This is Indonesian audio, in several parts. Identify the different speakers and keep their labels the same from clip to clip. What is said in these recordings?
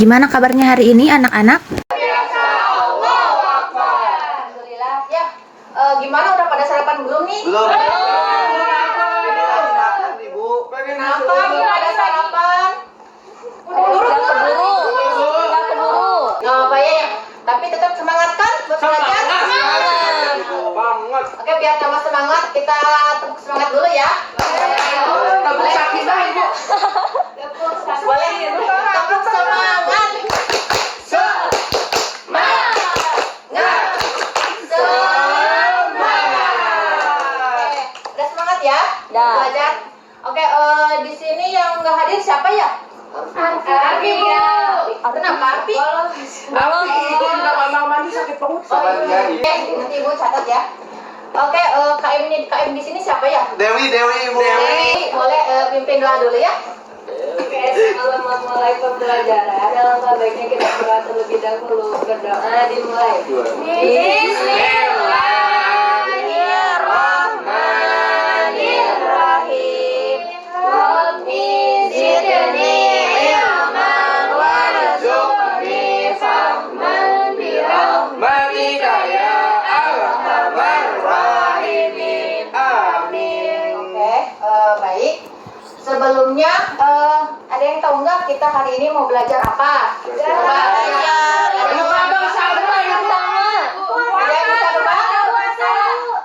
Speaker 1: Gimana kabarnya hari ini anak-anak?
Speaker 2: Alhamdulillah ya. Gimana udah pada sarapan belum nih?
Speaker 3: Belum.
Speaker 2: Kenapa belum pada sarapan? Nggak keburu. Nggak apa ya. Tapi tetap semangat kan buat belajar?
Speaker 3: Banget.
Speaker 2: Oke, biar tambah semangat kita tepuk semangat dulu ya.
Speaker 3: Tepuk sakit dah ibu.
Speaker 2: Boleh tepuk semangat. Semangat. Oke, udah semangat ya?
Speaker 4: Udah.
Speaker 2: Belajar. Oke, di sini yang nggak hadir siapa ya? Arfi. Kenapa Arfi?
Speaker 3: Tapi ibu udah lama mandi sakit perut.
Speaker 2: Oh, iya. Nanti ibu catat ya. Oke, KM di sini siapa ya?
Speaker 3: Dewi ibu.
Speaker 2: Dewi, boleh pimpin doa dulu ya?
Speaker 4: Oke, sebelum memulai pembelajaran, alangkah baiknya kita berdoa terlebih dahulu. Berdoa dimulai.
Speaker 2: Bismillahirrahmanirrahim. Rabbi zidni ilman warzuqni fahman
Speaker 3: Matika ya arhamar rahimin. Amin.
Speaker 2: Oke, baik. Sebelumnya, ada yang tahu nggak kita hari ini mau belajar apa? Coba. Ada yang bisa nebak?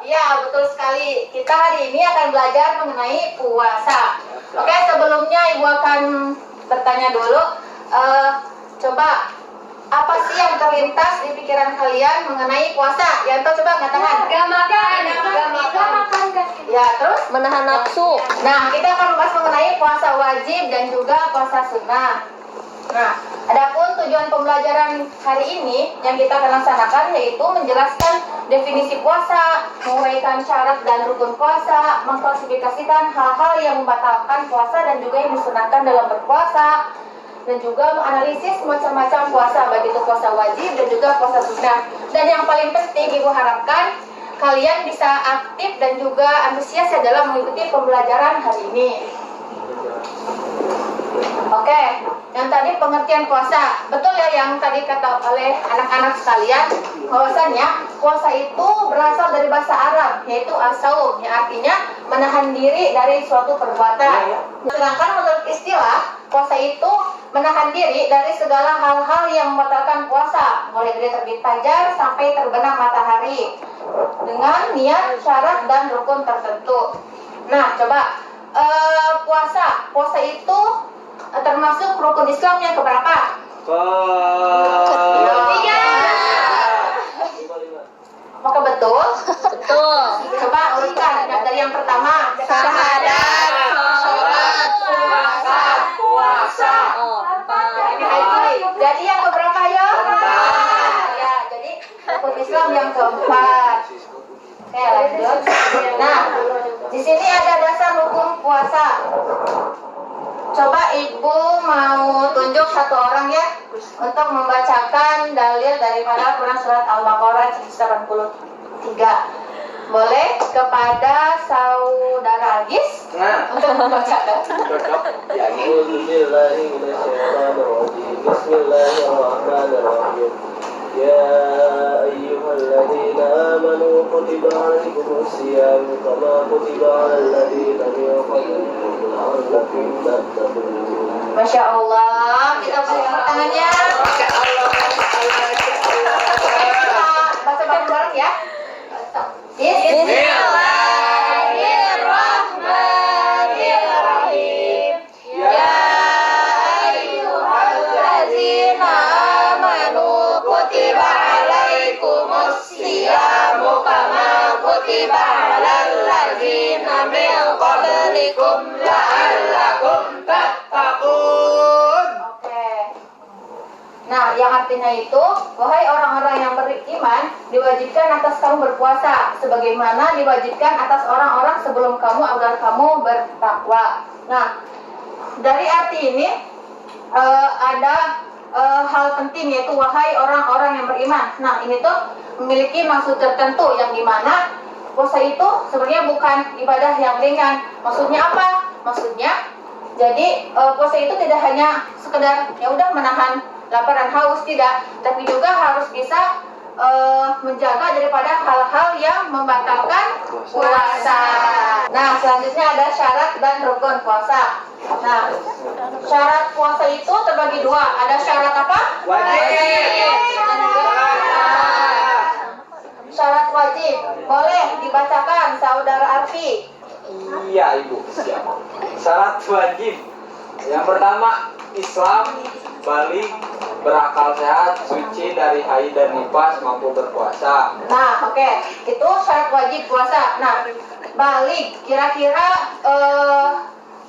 Speaker 2: Iya, betul sekali. Kita hari ini akan belajar mengenai puasa. Oke, sebelumnya Ibu akan bertanya dulu. Coba, apa sih yang terlintas di pikiran kalian mengenai puasa? Yang tahu coba angkat tangan.
Speaker 4: Gak makan.
Speaker 2: Ya, terus?
Speaker 4: Menahan nafsu.
Speaker 2: Nah, kita akan membahas mengenai puasa wajib dan juga puasa sunnah. Nah, adapun tujuan pembelajaran hari ini yang kita akan laksanakan yaitu menjelaskan definisi puasa, menguraikan syarat dan rukun puasa, mengklasifikasikan hal-hal yang membatalkan puasa dan juga yang disunahkan dalam berpuasa, dan juga menganalisis macam-macam puasa, baik itu puasa wajib dan juga puasa sunnah. Dan yang paling penting Ibu harapkan kalian bisa aktif dan juga antusias ya dalam mengikuti pembelajaran hari ini. Oke, yang tadi pengertian puasa, betul ya yang tadi kata oleh anak-anak sekalian, bahwasannya puasa itu berasal dari bahasa Arab, yaitu as-saum, yang artinya menahan diri dari suatu perbuatan. Sedangkan menurut istilah, puasa itu menahan diri dari segala hal-hal yang membatalkan puasa, mulai dari terbit fajar sampai terbenam matahari, dengan niat, syarat, dan rukun tertentu. Nah, coba puasa itu termasuk rukun Islam yang keberapa? Ketiga. Apakah betul?
Speaker 4: Betul.
Speaker 2: Coba urutkan dari yang pertama. Syahadat, sholat, puasa. Jadi yang keberapa ya? Ya, jadi rukun Islam yang keempat. Oke, lanjut. Nah, di sini ada dasar hukum puasa. Coba Ibu mau tunjuk satu orang ya untuk membacakan dalil daripada Quran surat Al-Baqarah 183. Boleh kepada saudara Agis untuk membacakan.
Speaker 5: Bismillahirrahmanirrahim. Ya ayyuhalladzina amanu kutiba alaikumus syiyam kama kutiba alal ladzina min qablikum la'allakum tattaqun.
Speaker 2: Masya Allah, kita beri tepuk tangannya.
Speaker 3: Masya Allah.
Speaker 2: Kita baca bareng-bareng ya. Bismillahirrahmanirrahim. Ya ayyuhalladzina amanu kutiba alaikumus syiyamu kama kutiba alal ladzina min qablikum la'allakum
Speaker 3: Tattaqun.
Speaker 2: Oke. Nah, yang artinya itu, wahai orang-orang yang beriman, diwajibkan atas kamu berpuasa, sebagaimana diwajibkan atas orang-orang sebelum kamu agar kamu bertakwa. Nah, dari arti ini ada hal penting yaitu wahai orang-orang yang beriman. Nah, ini tuh memiliki maksud tertentu yang dimana puasa itu sebenarnya bukan ibadah yang ringan. Maksudnya apa? Maksudnya jadi puasa itu tidak hanya sekedar ya udah menahan lapar dan haus, tidak, tapi juga harus bisa menjaga daripada hal-hal yang membatalkan puasa. Nah, selanjutnya ada syarat dan rukun puasa. Nah, syarat puasa itu terbagi dua. Ada syarat apa?
Speaker 3: Wajib.
Speaker 2: Dan juga syarat wajib. Boleh dibacakan, Saudara Arfi.
Speaker 3: Iya ibu, siap. Syarat wajib. Yang pertama, Islam, balik, berakal sehat, suci dari haid dan nifas, mampu berpuasa.
Speaker 2: Nah, oke. Itu syarat wajib puasa. Nah, balik kira-kira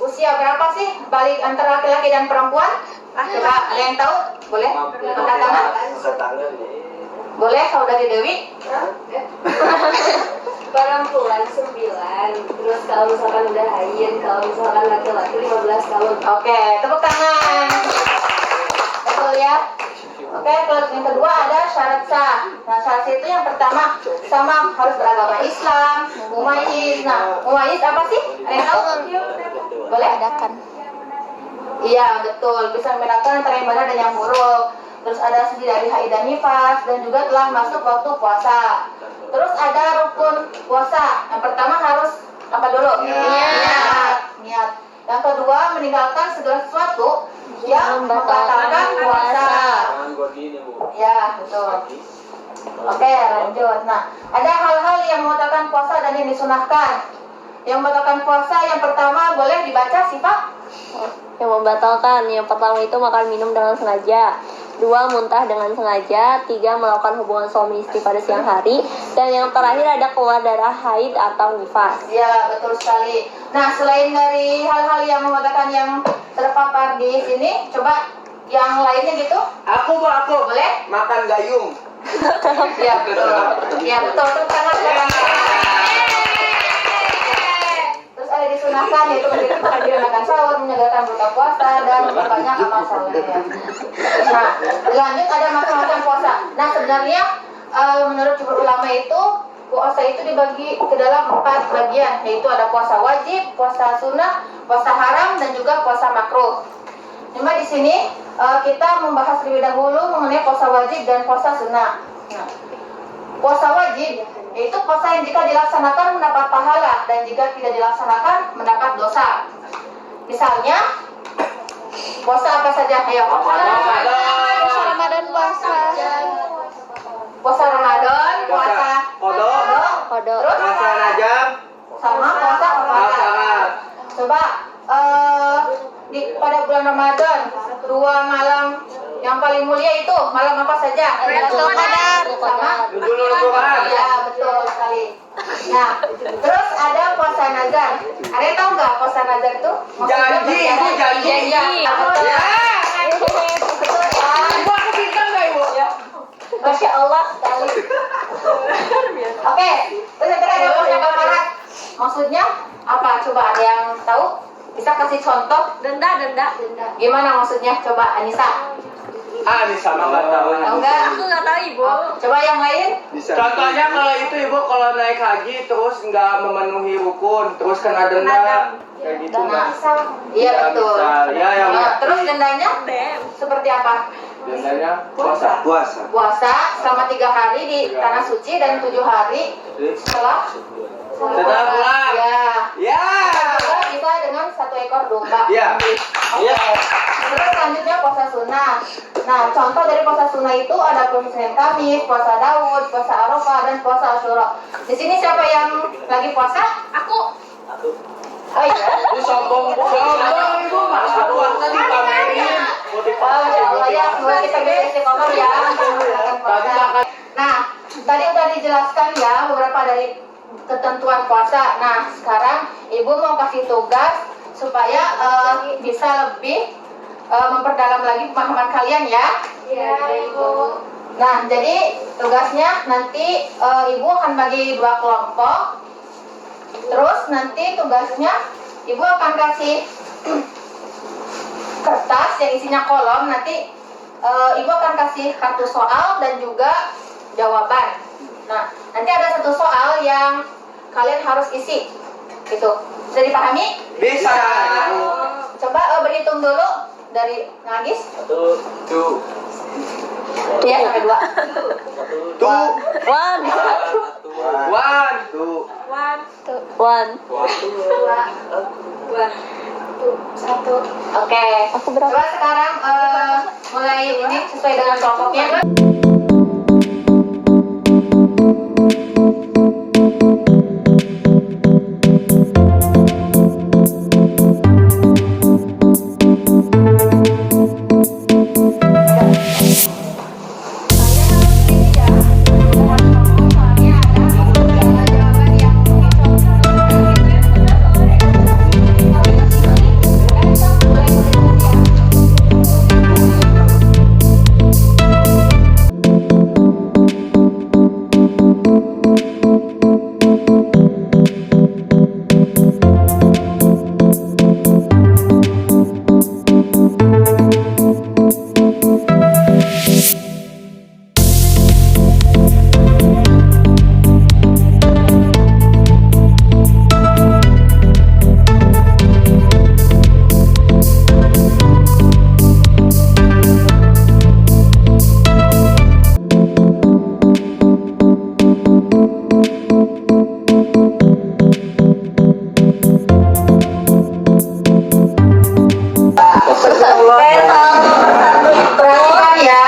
Speaker 2: usia berapa sih balik antara laki-laki dan perempuan? Coba ada yang tahu? Boleh? Angkat tangan.
Speaker 5: Tangan nih.
Speaker 2: Boleh, Saudari Dewi?
Speaker 4: Perempuan 9, terus kalau misalkan udah haid, kalau misalkan laki-laki 15 tahun.
Speaker 2: Oke, tepuk tangan. Betul ya? Oke, terus yang kedua ada syarat sah. Nah, syarat sah itu yang pertama sama harus beragama Islam, mumayyiz. Nah, mumayyiz apa sih? Ada yang tahu? Boleh? Iya, betul. Bisa membedakan antara yang benar dan yang buruk. Terus ada suci dari haid dan nifas dan juga telah masuk waktu puasa. Terus ada rukun puasa. Yang pertama harus apa dulu? Niat. Yang kedua meninggalkan segala sesuatu yang membatalkan puasa.
Speaker 5: Tangan buat gini bu.
Speaker 2: Ya, betul. Oke, lanjut. Nah, ada hal-hal yang membatalkan puasa dan yang disunahkan. Yang membatalkan puasa yang pertama boleh dibaca sih Pak?
Speaker 6: Yang membatalkan, yang pertama itu makan minum dengan sengaja, 2 muntah dengan sengaja, 3 melakukan hubungan suami istri pada siang hari, dan yang terakhir ada keluar darah haid atau nifas.
Speaker 2: Ya, betul sekali. Nah, selain dari hal-hal yang membatalkan yang terpapar di sini, coba yang lainnya gitu.
Speaker 3: Aku.
Speaker 2: Boleh?
Speaker 3: Makan gayung.
Speaker 2: Ya, betul. Ya, betul. Terus tangan. Terus ada disunahkan yaitu menggunakan sahur, menjalankan buka puasa dan banyak amal soleh. Nah, lanjut ada macam-macam puasa. Nah, sebenarnya menurut jumhur ulama itu puasa itu dibagi ke dalam 4 bagian, yaitu ada puasa wajib, puasa sunnah, puasa haram dan juga puasa makruh. Cuma di sini kita membahas lebih dahulu mengenai puasa wajib dan puasa sunnah. Nah, puasa wajib yaitu puasa yang jika dilaksanakan mendapat pahala dan jika tidak dilaksanakan mendapat dosa. Misalnya puasa apa saja? Ayo.
Speaker 3: Puasa
Speaker 1: Ramadan puasa.
Speaker 2: Puasa Ramadan, puasa
Speaker 3: Kodok.
Speaker 2: terus
Speaker 3: Puasa Rajab.
Speaker 2: sama puasa apa?
Speaker 3: Puasa.
Speaker 2: Coba pada bulan Ramadan 2 malam yang paling mulia itu malam apa saja?
Speaker 1: Lailatul Qadar.
Speaker 2: Sama
Speaker 3: Nuzulul Quran.
Speaker 2: ya, betul sekali. Nah, terus ada puasa nazar. Ada yang tahu nggak puasa nazar itu? Maksudnya
Speaker 3: Janji,
Speaker 2: berjalan.
Speaker 3: Ibu, janji.
Speaker 2: Iya, betul.
Speaker 3: Ya.
Speaker 2: Betul, ya.
Speaker 3: Ibu, aku pintar nggak ibu?
Speaker 2: Masya Allah sekali. Oke, terus yang terakhir ada puasa kafarat. Maksudnya apa? Coba ada yang tahu? Bisa kasih contoh?
Speaker 6: Denda.
Speaker 2: Gimana maksudnya? Coba Anissa.
Speaker 3: Ini sama nggak tahu.
Speaker 2: Tahu nggak?
Speaker 6: Aku nggak tahu ibu.
Speaker 2: Coba yang lain?
Speaker 3: Contohnya kalau itu ibu kalau naik haji terus nggak memenuhi rukun terus kena denda kayak gitu
Speaker 2: Nah,
Speaker 3: kan?
Speaker 2: iya betul.
Speaker 3: Misal, ya yang
Speaker 2: Nah, terus dendanya seperti apa?
Speaker 3: dendanya puasa.
Speaker 2: Puasa selama 3 hari di tanah suci dan 7 hari setelah
Speaker 3: pulang.
Speaker 2: Ya.
Speaker 3: Ya.
Speaker 2: Juga bisa dengan 1 ekor domba.
Speaker 3: Ya.
Speaker 2: Oke. Terus selanjutnya puasa sunnah. Nah, contoh dari puasa sunnah itu ada puasa Senin Kamis, puasa Daud, puasa Arafah, dan puasa Asyura. Di sini siapa yang lagi puasa? Aku. Oh iya.
Speaker 3: Ini sombong ibu masa puasa dipamerin.
Speaker 2: Masya Allah ya, semoga kita bisa istiqomah ya.
Speaker 3: Tadi makan.
Speaker 2: Nah, tadi udah dijelaskan ya beberapa dari ketentuan puasa. Nah, sekarang Ibu mau kasih tugas supaya bisa lebih memperdalam lagi pemahaman kalian ya.
Speaker 4: Iya, Ibu.
Speaker 2: Nah, jadi tugasnya nanti Ibu akan bagi 2 kelompok. Terus nanti tugasnya Ibu akan kasih kertas yang isinya kolom. Nanti Ibu akan kasih kartu soal dan juga jawaban. Nah, nanti ada 1 soal yang kalian harus isi. Gitu. Bisa dipahami?
Speaker 3: Bisa.
Speaker 2: Coba berhitung dulu dari Nagis.
Speaker 5: 1, 2,
Speaker 2: Ya, sampai 2.
Speaker 6: One. One.
Speaker 2: Oke.
Speaker 6: Aku berapa?
Speaker 2: Coba sekarang mulai ini sesuai dengan kelompoknya. Perhatikan ya.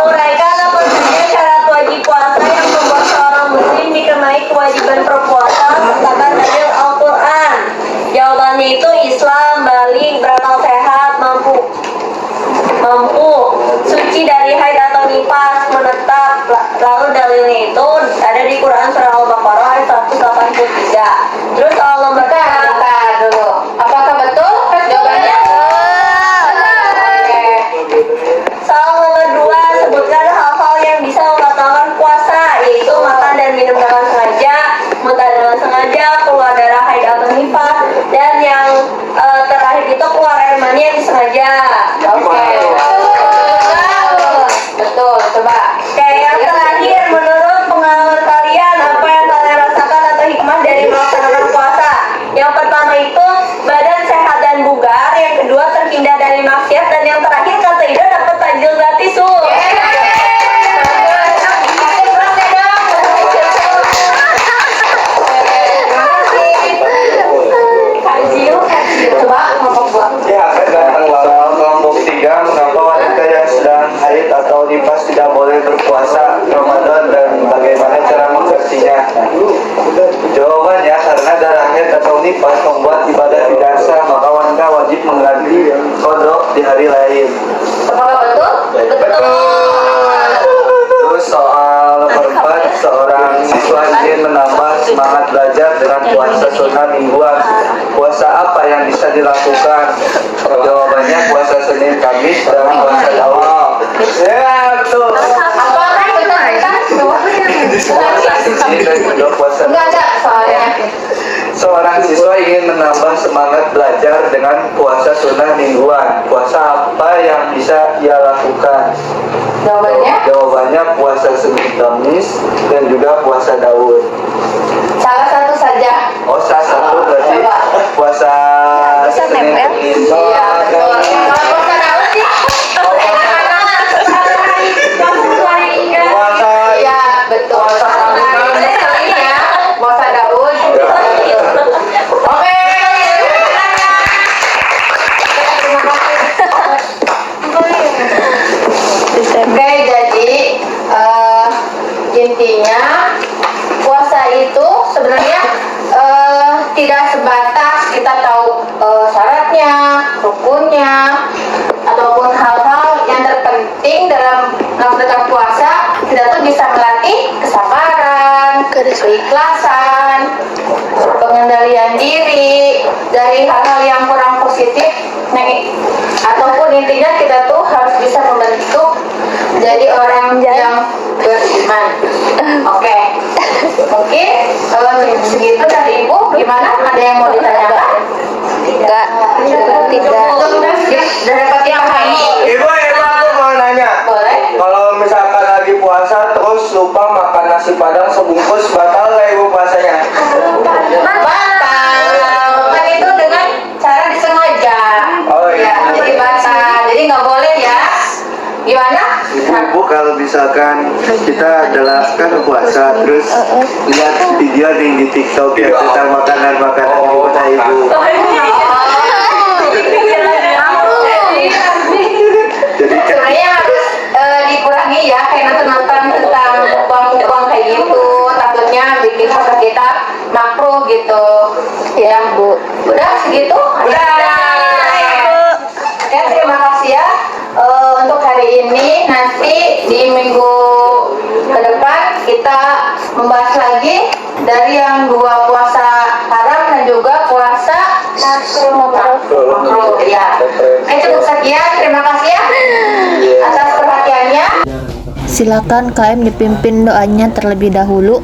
Speaker 6: Uraikan apa saja syarat wajib puasa yang membuat seorang muslim dikenai kewajiban berpuasa berdasarkan dalil Al-Quran. Jawabannya itu Islam, balik, berakal sehat, mampu, suci dari haid atau nifas, menetap. Lalu dalilnya itu ada di Quran surah Al-Baqarah ayat 183. Terus soal nomor
Speaker 2: Bentar dulu. Apakah betul jawabannya?
Speaker 6: Soal nomor 2, sebutkan hal-hal yang bisa membatalkan puasa, yaitu makan dan minum dengan sengaja, muntah dengan sengaja, keluar darah haid atau nifas, dan yang terakhir itu keluar air mani yang disengaja.
Speaker 2: Oke. Betul, coba.
Speaker 6: Oke, yang terakhir, menurut pengalaman kalian, apa yang kalian rasakan atau hikmah dari melaksanakan puasa? Yang pertama itu badan sehat dan bugar, yang kedua terhindar dari maksiat, dan yang terakhir kata Ida dapat takjil gratis.
Speaker 2: Coba kelompok 2.
Speaker 5: Ya, soal kelompok 3, mengapa wanita yang sedang haid atau nifas tidak boleh berpuasa Ramadan dan bagaimana cara mengatasinya? Jawabannya, karena darah haid atau nifas membuat ibadah tidak sah, maka wanita wajib mengganti qada di hari lain.
Speaker 2: Apakah betul?
Speaker 5: Terus soal nomor 4, seorang siswa ingin menambah semangat belajar dengan puasa sunnah mingguan. Puasa apa yang bisa dilakukan? Jawabannya puasa Senin, Kamis, dan puasa Daud. Ya, betul.
Speaker 2: Apakah
Speaker 5: Puasa.
Speaker 2: Enggak soalnya.
Speaker 5: Seorang siswa ingin menambah semangat belajar dengan puasa sunnah mingguan. Puasa apa yang bisa ia lakukan?
Speaker 2: Jawabannya
Speaker 5: Jawabannya puasa Senin, Kamis, dan juga puasa Daud.
Speaker 2: salah satu saja.
Speaker 5: Oh, salah satu berarti puasa Senin, Kamis.
Speaker 2: Iya, betul. Kalau puasa Daud sih.
Speaker 5: Puasa.
Speaker 2: Iya, betul. Ada sekali ya, puasa Daud. Oke. Terima kasih. Oke, jadi intinya puasa itu sebenarnya tidak sebatas kita tahu syaratnya, rukunnya, ataupun hal-hal yang terpenting dalam melaksanakan puasa. Kita tuh bisa melatih kesabaran, keikhlasan, pengendalian diri dari hal-hal yang kurang positif. Ataupun intinya kita tuh harus bisa membentuk jadi orang yang beriman. Oke. Mungkin segitu dari Ibu. Gimana? Ada yang mau ditanyakan?
Speaker 6: Tidak.
Speaker 2: Dari dapat yang
Speaker 5: Ibu, aku mau nanya.
Speaker 2: boleh.
Speaker 5: Kalau misalkan lagi puasa terus lupa makan nasi padang sebungkus, batal nggak Ibu puasanya?
Speaker 2: Batal. Kan itu dengan cara disengaja.
Speaker 5: Oh, iya.
Speaker 2: Ya, jadi batal. Jadi nggak boleh ya. Gimana?
Speaker 5: Ibu kalau misalkan kita adalah kan puasa terus lihat video nih di TikTok ya tentang makanan-makanan yang kata ibu. Jadi kan
Speaker 2: Sebenarnya harus dikurangi ya, kayak nonton-nonton tentang mukbang-mukbang kayak gitu. Takutnya bikin puasa kita makruh gitu. Ya, Bu. Udah segitu? Udah. Ya, terima kasih ya. Untuk hari ini, nanti di minggu ke depan kita membahas lagi dari yang 2 puasa haram dan juga puasa makruh. Ya. Cukup sekian, terima kasih ya atas perhatiannya.
Speaker 1: Silakan KM dipimpin doanya terlebih dahulu.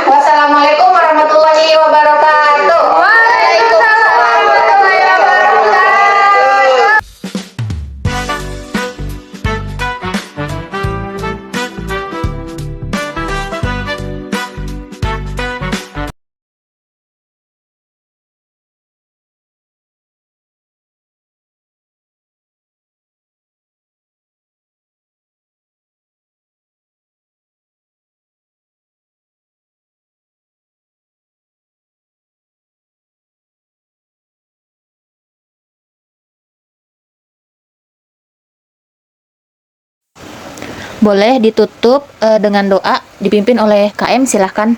Speaker 2: Wassalamualaikum warahmatullahi wabarakatuh. Waalaikumsalam warahmatullahi wabarakatuh.
Speaker 1: Boleh ditutup dengan doa dipimpin oleh KM, silahkan.